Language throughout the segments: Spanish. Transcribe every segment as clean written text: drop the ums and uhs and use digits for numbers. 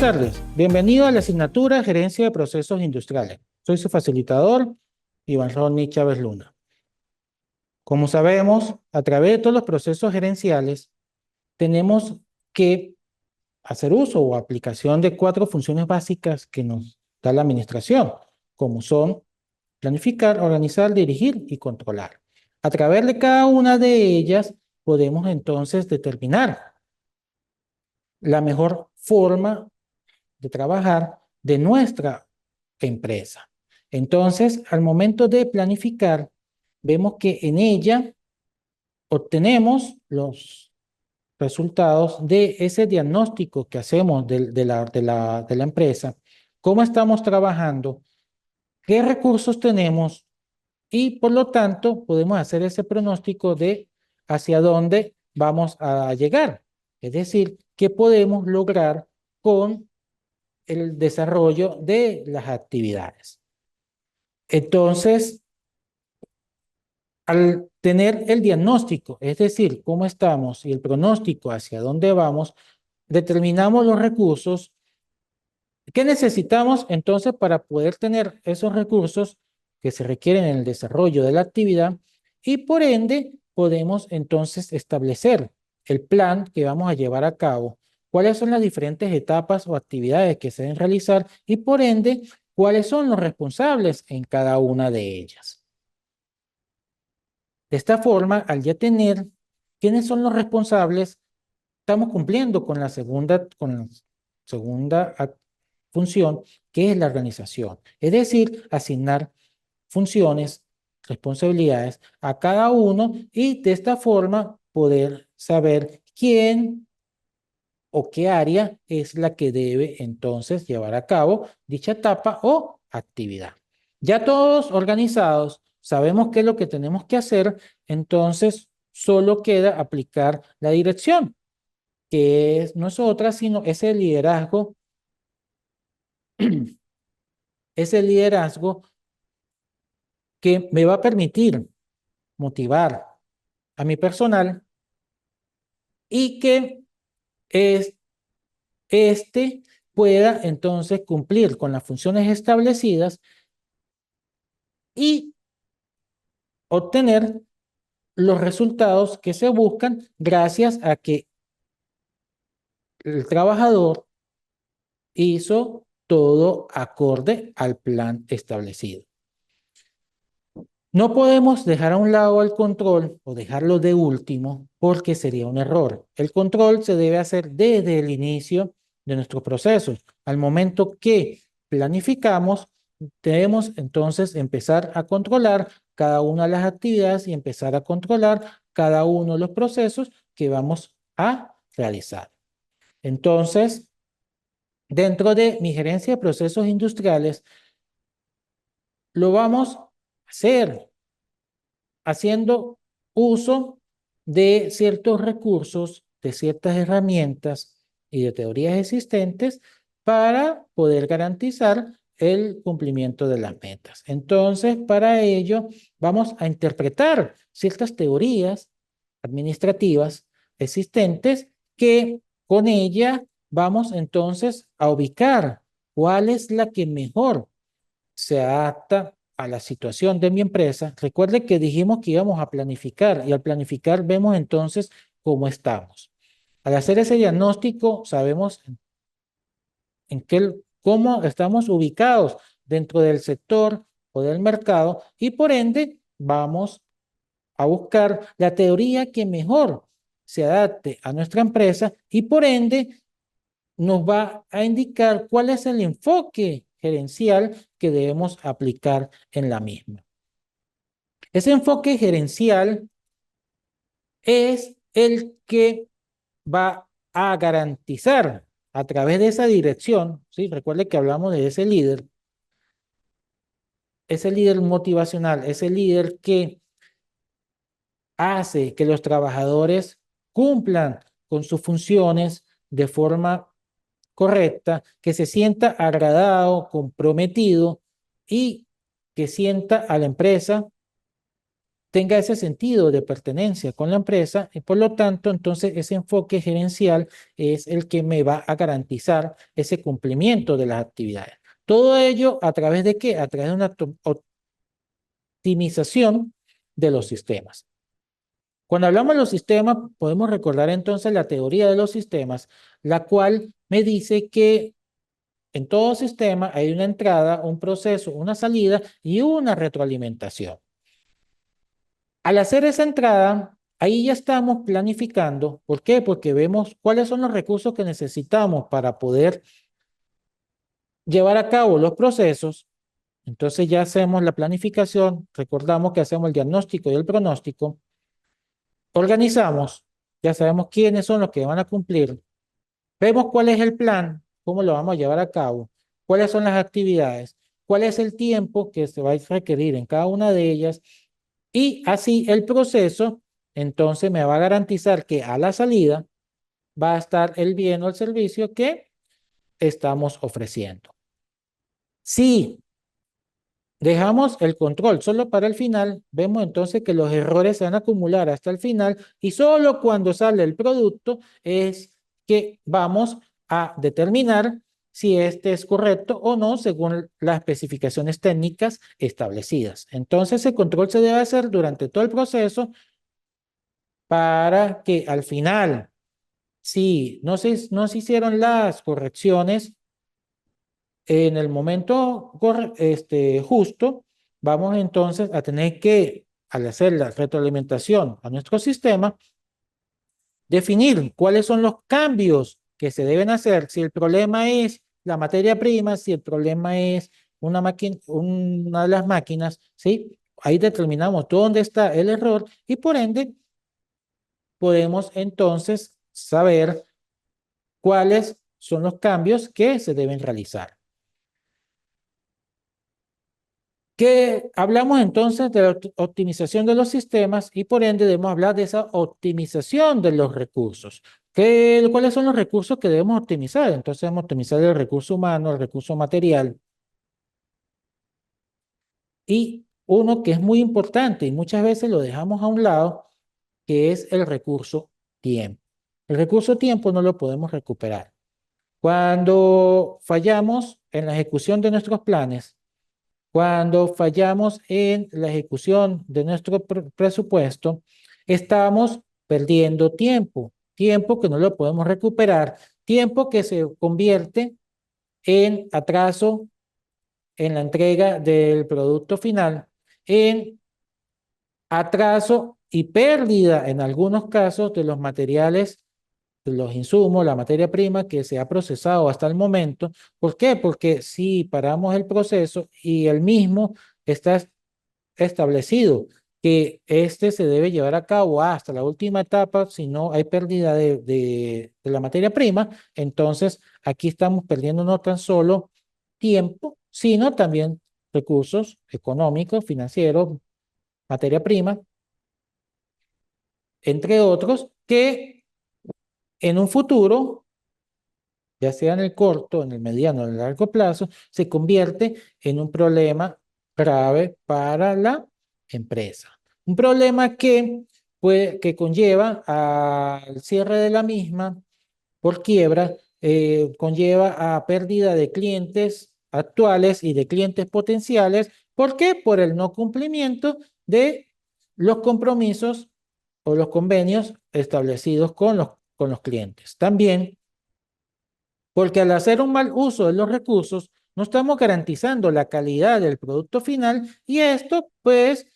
tardes, bienvenido a la asignatura Gerencia de Procesos Industriales. Soy su facilitador, Iván Ronnie Chávez Luna. Como sabemos, a través de todos los procesos gerenciales, tenemos que hacer uso o aplicación de 4 funciones básicas que nos da la administración, como son planificar, organizar, dirigir y controlar. A través de cada una de ellas, podemos entonces determinar la mejor forma de trabajar de nuestra empresa. Entonces, al momento de planificar, vemos que en ella obtenemos los resultados de ese diagnóstico que hacemos de la empresa, cómo estamos trabajando, qué recursos tenemos y por lo tanto podemos hacer ese pronóstico de hacia dónde vamos a llegar. Es decir, qué podemos lograr con el desarrollo de las actividades. Entonces, al tener el diagnóstico, es decir, cómo estamos y el pronóstico hacia dónde vamos, determinamos los recursos que necesitamos entonces para poder tener esos recursos que se requieren en el desarrollo de la actividad y por ende podemos entonces establecer el plan que vamos a llevar a cabo, cuáles son las diferentes etapas o actividades que se deben realizar y por ende cuáles son los responsables en cada una de ellas. De esta forma, al ya tener quiénes son los responsables, estamos cumpliendo con la segunda función, que es la organización. Es decir, asignar funciones, responsabilidades a cada uno y de esta forma poder saber quién o qué área es la que debe entonces llevar a cabo dicha etapa o actividad. Ya todos organizados, sabemos qué es lo que tenemos que hacer, entonces solo queda aplicar la dirección, que no es otra, sino ese liderazgo, ese liderazgo que me va a permitir motivar a mi personal y que es, este pueda entonces cumplir con las funciones establecidas y obtener los resultados que se buscan gracias a que el trabajador hizo todo acorde al plan establecido. No podemos dejar a un lado el control o dejarlo de último porque sería un error. El control se debe hacer desde el inicio de nuestros procesos. Al momento que planificamos, debemos entonces empezar a controlar cada una de las actividades y empezar a controlar cada uno de los procesos que vamos a realizar. Entonces, dentro de mi gerencia de procesos industriales, lo vamos a hacer haciendo uso de ciertos recursos, de ciertas herramientas y de teorías existentes para poder garantizar el cumplimiento de las metas. Entonces, para ello, vamos a interpretar ciertas teorías administrativas existentes que con ella vamos entonces a ubicar cuál es la que mejor se adapta a la situación de mi empresa. Recuerde que dijimos que íbamos a planificar y al planificar vemos entonces cómo estamos. Al hacer ese diagnóstico sabemos cómo estamos ubicados dentro del sector o del mercado y por ende vamos a buscar la teoría que mejor se adapte a nuestra empresa y por ende nos va a indicar cuál es el enfoque gerencial que debemos aplicar en la misma. Ese enfoque gerencial es el que va a garantizar a través de esa dirección, ¿sí? Recuerde que hablamos de ese líder motivacional, ese líder que hace que los trabajadores cumplan con sus funciones de forma correcta, que se sienta agradado, comprometido y que sienta a la empresa tenga ese sentido de pertenencia con la empresa y por lo tanto, entonces ese enfoque gerencial es el que me va a garantizar ese cumplimiento de las actividades. Todo ello a través de qué? A través de una optimización de los sistemas. Cuando hablamos de los sistemas, podemos recordar entonces la teoría de los sistemas, la cual me dice que en todo sistema hay una entrada, un proceso, una salida y una retroalimentación. Al hacer esa entrada, ahí ya estamos planificando. ¿Por qué? Porque vemos cuáles son los recursos que necesitamos para poder llevar a cabo los procesos. Entonces ya hacemos la planificación, recordamos que hacemos el diagnóstico y el pronóstico, organizamos, ya sabemos quiénes son los que van a cumplir, vemos cuál es el plan, cómo lo vamos a llevar a cabo, cuáles son las actividades, cuál es el tiempo que se va a requerir en cada una de ellas y así el proceso entonces me va a garantizar que a la salida va a estar el bien o el servicio que estamos ofreciendo. Si dejamos el control solo para el final, vemos entonces que los errores se van a acumular hasta el final y solo cuando sale el producto es que vamos a determinar si este es correcto o no según las especificaciones técnicas establecidas. Entonces el control se debe hacer durante todo el proceso para que al final, si no se hicieron las correcciones, en el momento justo, vamos entonces a tener que, al hacer la retroalimentación a nuestro sistema, definir cuáles son los cambios que se deben hacer. Si el problema es la materia prima, si el problema es una máquina, una de las máquinas, ¿sí? Ahí determinamos dónde está el error y por ende podemos entonces saber cuáles son los cambios que se deben realizar. Que hablamos entonces de la optimización de los sistemas y por ende debemos hablar de esa optimización de los recursos. ¿Cuáles son los recursos que debemos optimizar? Entonces debemos optimizar el recurso humano, el recurso material y uno que es muy importante y muchas veces lo dejamos a un lado, que es el recurso tiempo. El recurso tiempo no lo podemos recuperar. Cuando fallamos en la ejecución de nuestros planes, cuando fallamos en la ejecución de nuestro presupuesto, estamos perdiendo tiempo, tiempo que no lo podemos recuperar, tiempo que se convierte en atraso en la entrega del producto final, en atraso y pérdida en algunos casos de los materiales, de los insumos, la materia prima que se ha procesado hasta el momento. ¿Por qué? Porque si paramos el proceso y el mismo está establecido que este se debe llevar a cabo hasta la última etapa, si no hay pérdida de la materia prima, entonces aquí estamos perdiendo no tan solo tiempo, sino también recursos económicos, financieros, materia prima, entre otros, que en un futuro, ya sea en el corto, en el mediano o en el largo plazo, se convierte en un problema grave para la empresa. Un problema que conlleva al cierre de la misma por quiebra, conlleva a pérdida de clientes actuales y de clientes potenciales. ¿Por qué? Por el no cumplimiento de los compromisos o los convenios establecidos con los clientes. También porque al hacer un mal uso de los recursos, no estamos garantizando la calidad del producto final y esto, pues,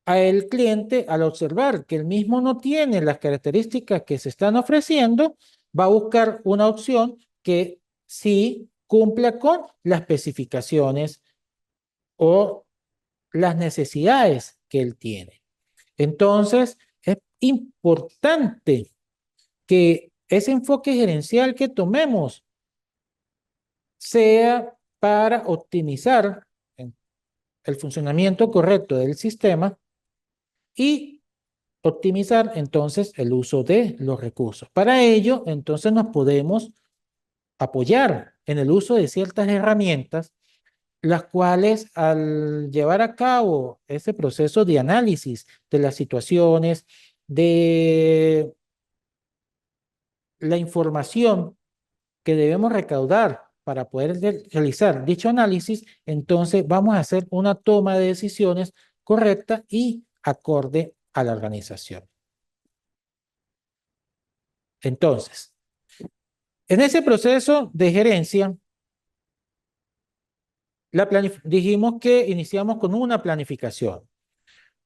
a el cliente, al observar que el mismo no tiene las características que se están ofreciendo, va a buscar una opción que sí cumpla con las especificaciones o las necesidades que él tiene. Entonces, es importante que ese enfoque gerencial que tomemos sea para optimizar el funcionamiento correcto del sistema y optimizar entonces el uso de los recursos. Para ello, entonces nos podemos apoyar en el uso de ciertas herramientas las cuales al llevar a cabo ese proceso de análisis de las situaciones, de la información que debemos recaudar para poder realizar dicho análisis, entonces vamos a hacer una toma de decisiones correcta y acorde a la organización. Entonces, en ese proceso de gerencia, dijimos que iniciamos con una planificación,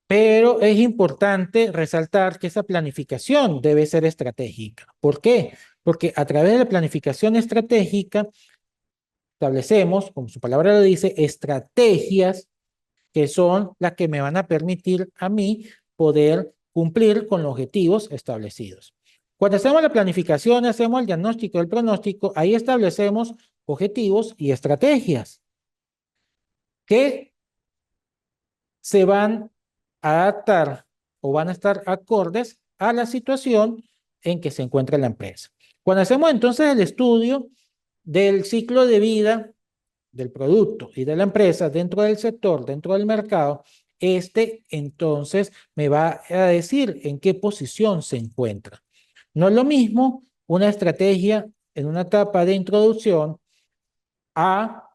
pero es importante resaltar que esa planificación debe ser estratégica. ¿Por qué? Porque a través de la planificación estratégica establecemos, como su palabra lo dice, estrategias que son las que me van a permitir a mí poder cumplir con los objetivos establecidos. Cuando hacemos la planificación, hacemos el diagnóstico, el pronóstico, ahí establecemos objetivos y estrategias que se van a adaptar o van a estar acordes a la situación en que se encuentra la empresa. Cuando hacemos entonces el estudio del ciclo de vida del producto y de la empresa dentro del sector, dentro del mercado, entonces me va a decir en qué posición se encuentra. No es lo mismo una estrategia en una etapa de introducción a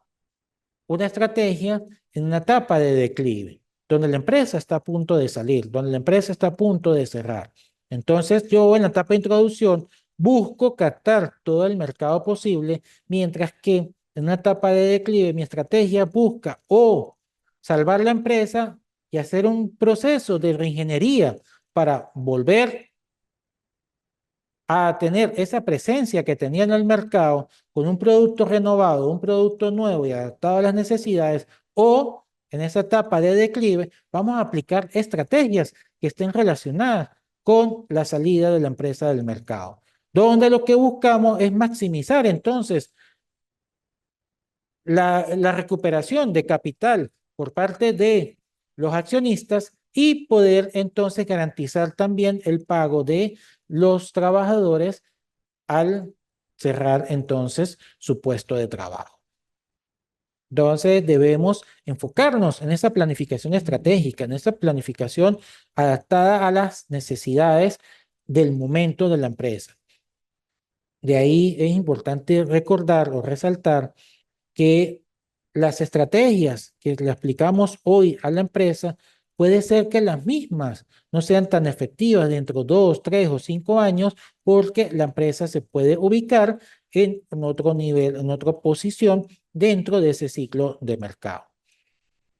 una estrategia en una etapa de declive, donde la empresa está a punto de salir, donde la empresa está a punto de cerrar. Entonces, yo en la etapa de introducción busco captar todo el mercado posible, mientras que en una etapa de declive mi estrategia busca o salvar la empresa y hacer un proceso de reingeniería para volver a tener esa presencia que tenía en el mercado con un producto renovado, un producto nuevo y adaptado a las necesidades, o en esa etapa de declive, vamos a aplicar estrategias que estén relacionadas con la salida de la empresa del mercado, donde lo que buscamos es maximizar entonces la recuperación de capital por parte de los accionistas y poder entonces garantizar también el pago de los trabajadores al cerrar entonces su puesto de trabajo. Entonces debemos enfocarnos en esa planificación estratégica, en esa planificación adaptada a las necesidades del momento de la empresa. De ahí es importante recordar o resaltar que las estrategias que le aplicamos hoy a la empresa puede ser que las mismas no sean tan efectivas dentro de 2, 3 o 5 años porque la empresa se puede ubicar en otro nivel, en otra posición dentro de ese ciclo de mercado.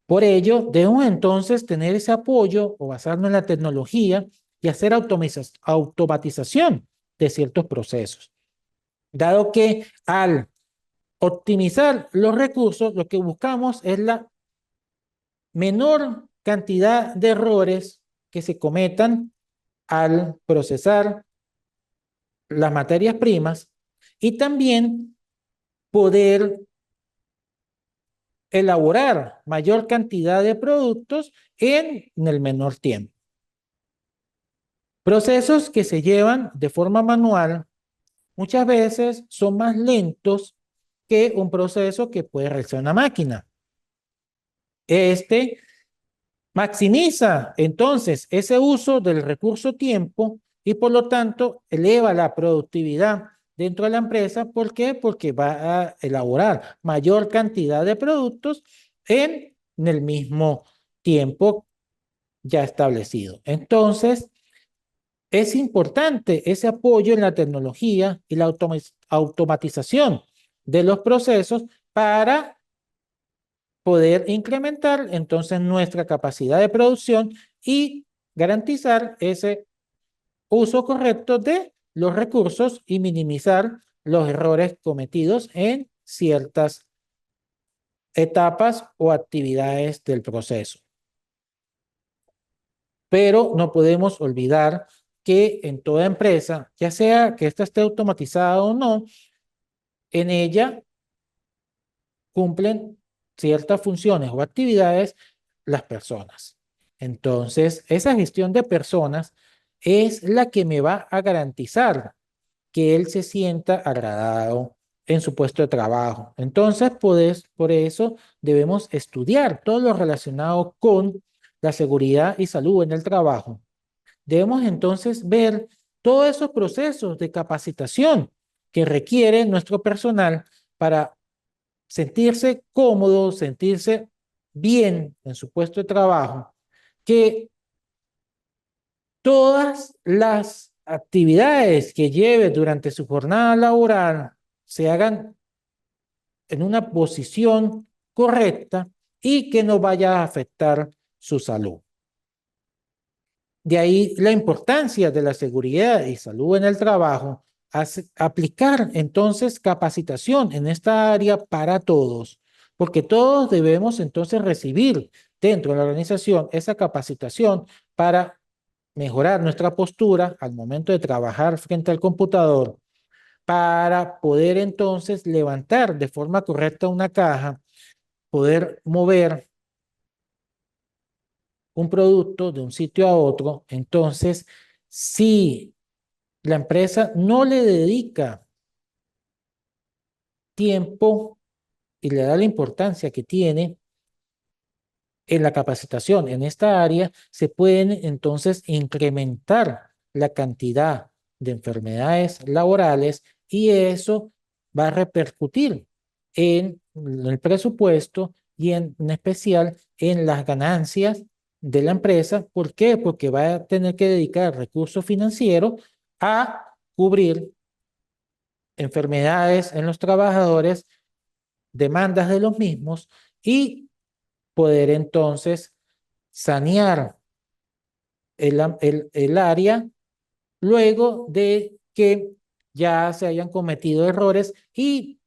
Por ello, debemos entonces tener ese apoyo o basarnos en la tecnología y hacer automatización de ciertos procesos, dado que al optimizar los recursos, lo que buscamos es la menor cantidad de errores que se cometan al procesar las materias primas y también poder elaborar mayor cantidad de productos en el menor tiempo. Procesos que se llevan de forma manual muchas veces son más lentos que un proceso que puede realizar una máquina. Maximiza entonces ese uso del recurso tiempo y por lo tanto eleva la productividad dentro de la empresa. ¿Por qué? Porque va a elaborar mayor cantidad de productos en el mismo tiempo ya establecido. Entonces, es importante ese apoyo en la tecnología y la automatización de los procesos para poder incrementar entonces nuestra capacidad de producción y garantizar ese uso correcto de los recursos y minimizar los errores cometidos en ciertas etapas o actividades del proceso. Pero no podemos olvidar que en toda empresa, ya sea que ésta esté automatizada o no, en ella cumplen ciertas funciones o actividades las personas. Entonces, esa gestión de personas es la que me va a garantizar que él se sienta agradado, en su puesto de trabajo. Entonces, por eso debemos estudiar todo lo relacionado con la seguridad y salud en el trabajo. Debemos entonces ver todos esos procesos de capacitación que requiere nuestro personal para sentirse cómodo, sentirse bien en su puesto de trabajo, que todas las actividades que lleve durante su jornada laboral se hagan en una posición correcta y que no vaya a afectar su salud. De ahí la importancia de la seguridad y salud en el trabajo, aplicar entonces capacitación en esta área para todos, porque todos debemos entonces recibir dentro de la organización esa capacitación para mejorar nuestra postura al momento de trabajar frente al computador, para poder entonces levantar de forma correcta una caja, poder mover un producto de un sitio a otro. Entonces, si la empresa no le dedica tiempo y le da la importancia que tiene en la capacitación en esta área, se pueden entonces incrementar la cantidad de enfermedades laborales y eso va a repercutir en el presupuesto y en especial en las ganancias de la empresa. ¿Por qué? Porque va a tener que dedicar recursos financieros a cubrir enfermedades en los trabajadores, demandas de los mismos y poder entonces sanear el área luego de que ya se hayan cometido errores y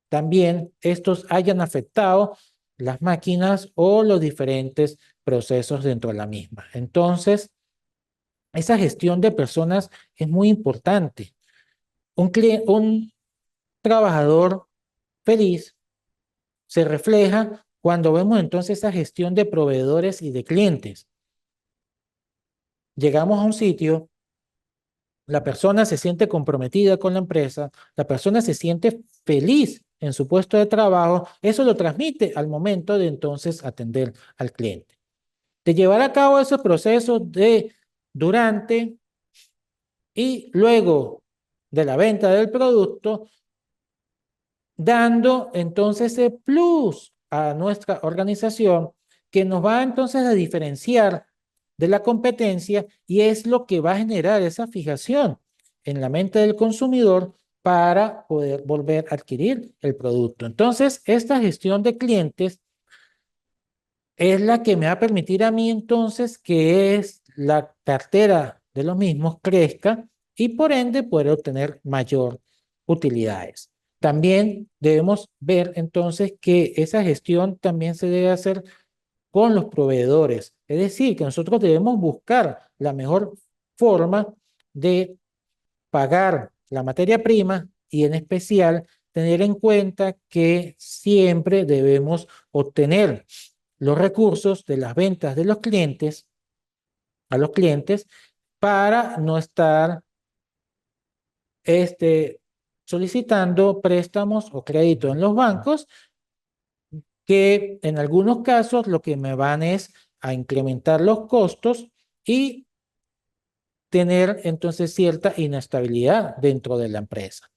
también estos hayan afectado las máquinas o los diferentes procesos dentro de la misma. Entonces, esa gestión de personas es muy importante. Un trabajador feliz se refleja cuando vemos entonces esa gestión de proveedores y de clientes. Llegamos a un sitio, la persona se siente comprometida con la empresa, la persona se siente feliz en su puesto de trabajo, eso lo transmite al momento de entonces atender al cliente. De llevar a cabo esos procesos de durante y luego de la venta del producto, dando entonces ese plus a nuestra organización que nos va entonces a diferenciar de la competencia y es lo que va a generar esa fijación en la mente del consumidor para poder volver a adquirir el producto. Entonces, esta gestión de clientes es la que me va a permitir a mí entonces que es la cartera de los mismos crezca y por ende poder obtener mayor utilidades. También debemos ver entonces que esa gestión también se debe hacer con los proveedores. Es decir, que nosotros debemos buscar la mejor forma de pagar la materia prima y en especial tener en cuenta que siempre debemos obtener los recursos de las ventas de los clientes a los clientes para no estar solicitando préstamos o crédito en los bancos que en algunos casos lo que me van es a incrementar los costos y tener entonces cierta inestabilidad dentro de la empresa.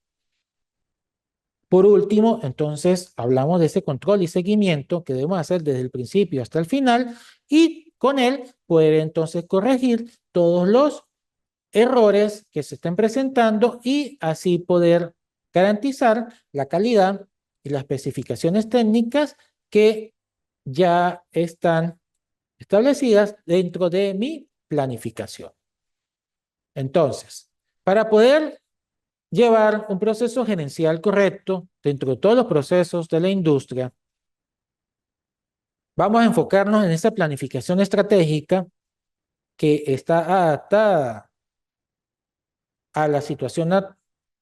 Por último, entonces hablamos de ese control y seguimiento que debemos hacer desde el principio hasta el final y con él poder entonces corregir todos los errores que se estén presentando y así poder garantizar la calidad y las especificaciones técnicas que ya están establecidas dentro de mi planificación. Entonces, para poder llevar un proceso gerencial correcto dentro de todos los procesos de la industria, vamos a enfocarnos en esa planificación estratégica que está adaptada a la situación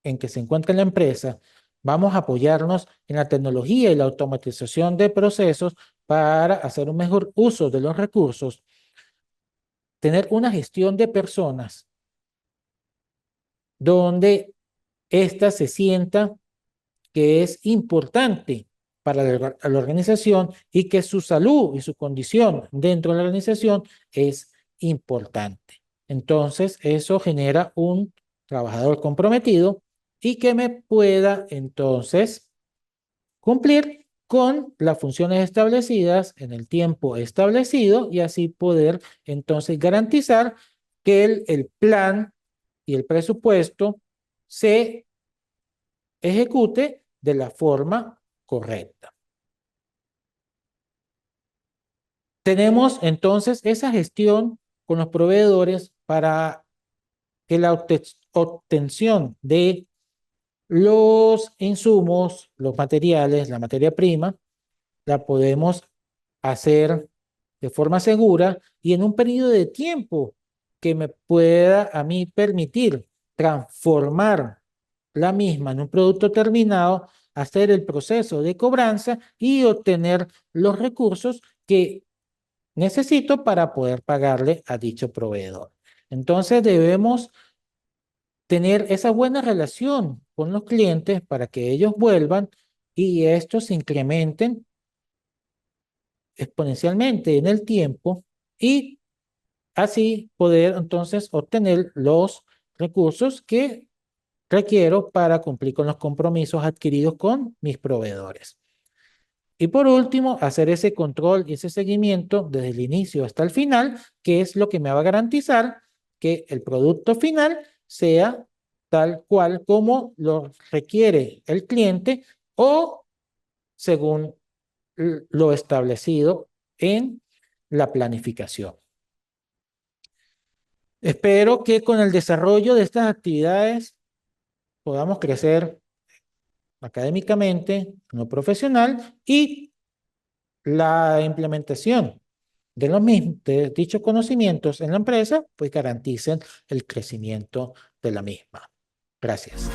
en que se encuentra la empresa. Vamos a apoyarnos en la tecnología y la automatización de procesos para hacer un mejor uso de los recursos, tener una gestión de personas donde ésta se sienta que es importante para la organización y que su salud y su condición dentro de la organización es importante. Entonces, eso genera un trabajador comprometido y que me pueda entonces cumplir con las funciones establecidas en el tiempo establecido y así poder entonces garantizar que el plan y el presupuesto se ejecute de la forma correcta. Tenemos entonces esa gestión con los proveedores para que la obtención de los insumos, los materiales, la materia prima, la podemos hacer de forma segura y en un periodo de tiempo que me pueda a mí permitir transformar la misma en un producto terminado, hacer el proceso de cobranza y obtener los recursos que necesito para poder pagarle a dicho proveedor. Entonces debemos tener esa buena relación con los clientes para que ellos vuelvan y estos se incrementen exponencialmente en el tiempo y así poder entonces obtener los recursos que requiero para cumplir con los compromisos adquiridos con mis proveedores. Y por último, hacer ese control y ese seguimiento desde el inicio hasta el final, que es lo que me va a garantizar que el producto final sea tal cual como lo requiere el cliente o según lo establecido en la planificación. Espero que con el desarrollo de estas actividades podamos crecer académicamente, en lo profesional y la implementación de los mismos, de dichos conocimientos en la empresa, pues garanticen el crecimiento de la misma. Gracias.